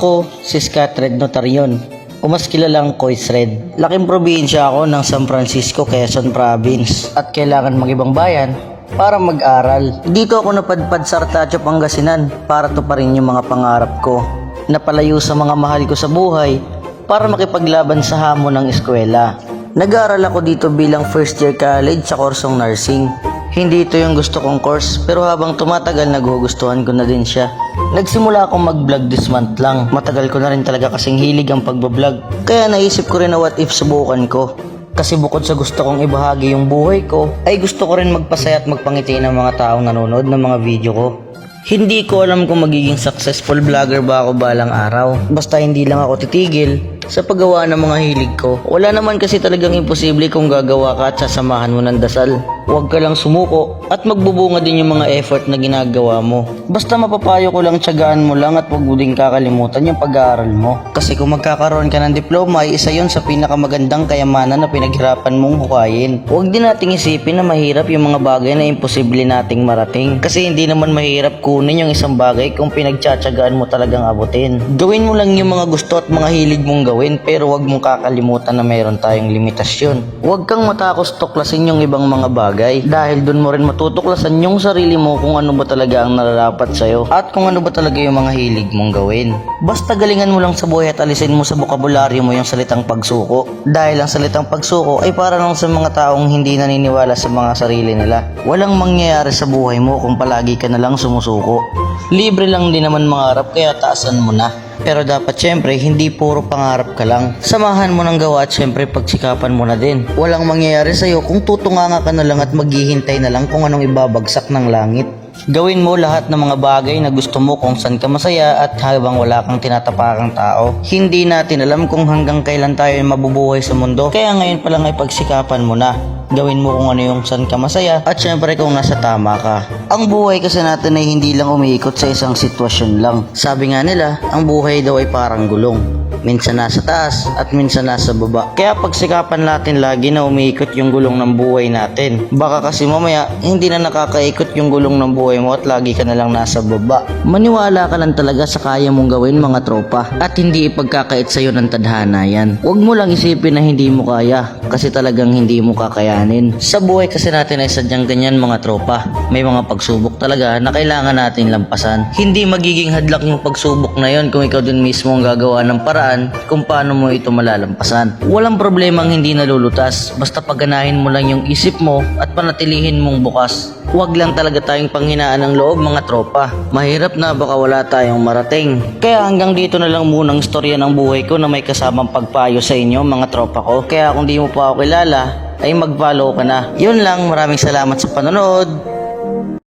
Ako, si Scatred Notarion, o mas kilalang Kois Red. Laking probinsya ako ng San Francisco, Quezon Province at kailangan mag-ibang bayan para mag-aral. Dito ako napadpad sa Artacho, Pangasinan para tuparin yung mga pangarap ko. Napalayo sa mga mahal ko sa buhay para makipaglaban sa hamon ng eskwela. Nag-aaral ako dito bilang first year college sa kursong nursing. Hindi ito yung gusto kong course, pero habang tumatagal nagugustuhan ko na din siya. Nagsimula akong mag-vlog this month lang. Matagal ko na rin talaga kasing hilig ang pagbablog. Kaya naisip ko rin na what if subukan ko. Kasi bukod sa gusto kong ibahagi yung buhay ko, ay gusto ko rin magpasaya at magpangiti ng mga taong nanonood ng mga video ko. Hindi ko alam kung magiging successful vlogger ba ako balang araw. Basta hindi lang ako titigil sa paggawa ng mga hilig ko. Wala naman kasi talagang imposible kung gagawa ka at sasamahan mo ng dasal. Huwag ka lang sumuko at magbubunga din yung mga effort na ginagawa mo. Basta mapapayo ko lang, tiyagaan mo lang at huwag mo din kakalimutan yung pag-aaral mo. Kasi kung magkakaroon ka ng diploma ay isa yon sa pinakamagandang kayamanan na pinaghirapan mong hukayin. Huwag din nating isipin na mahirap yung mga bagay na imposible nating marating. Kasi hindi naman mahirap kunin yung isang bagay kung pinagtsatsagaan mo talagang abutin. Gawin mo lang yung mga gusto at mga hilig mong gawin, pero huwag mong kakalimutan na mayroon tayong limitasyon. Huwag kang matakos tuklasin yung ibang mga bagay dahil dun mo rin matutuklasan yung sarili mo kung ano ba talaga ang nararapat sa'yo at kung ano ba talaga yung mga hilig mong gawin. Basta galingan mo lang sa buhay at alisin mo sa bokabularyo mo yung salitang pagsuko, dahil ang salitang pagsuko ay para lang sa mga taong hindi naniniwala sa mga sarili nila. Walang mangyayari sa buhay mo kung palagi ka na lang sumusuko. Libre lang din naman mangarap, kaya taasan mo na. Pero dapat syempre hindi puro pangarap ka lang. Samahan mo ng gawa at syempre pagsikapan mo na din. Walang mangyayari sa'yo kung tutunganga ka na lang at maghihintay na lang kung anong ibabagsak ng langit. Gawin mo lahat ng mga bagay na gusto mo kung saan ka masaya at habang wala kang tinatapakang tao. Hindi natin alam kung hanggang kailan tayo mabubuhay sa mundo. Kaya ngayon pa lang ay pagsikapan mo na. Gawin mo kung ano yung saan ka masaya at syempre kung nasa tama ka. Ang buhay kasi natin ay hindi lang umiikot sa isang sitwasyon lang. Sabi nga nila, ang buhay daw ay parang gulong. Minsan nasa taas at minsan nasa baba. Kaya pagsikapan natin lagi na umiikot yung gulong ng buhay natin. Baka kasi mamaya hindi na nakakaikot yung gulong ng buhay mo at lagi ka na lang nasa baba. Maniwala ka lang talaga sa kaya mong gawin, mga tropa, at hindi ipagkakait sa'yo ng tadhana yan. Huwag mo lang isipin na hindi mo kaya kasi talagang hindi mo kakayanin. Sa buhay kasi natin ay sadyang ganyan, mga tropa. May mga pagsubok talaga na kailangan natin lampasan. Hindi magiging hadlak yung pagsubok na yon kung ikaw din mismo ang gagawa ng paraan kung paano mo ito malalampasan. Walang problemang hindi nalulutas, basta pagganahin mo lang yung isip mo at panatilihin mong bukas. Huwag lang talaga tayong panghinaan ng loob, mga tropa. Mahirap na baka wala tayong marating. Kaya hanggang dito na lang munang istorya ng buhay ko na may kasamang pagpayo sa inyo, mga tropa ko. Kaya kung di mo pa ako kilala, ay mag-follow ka na. Yun lang, maraming salamat sa panonood.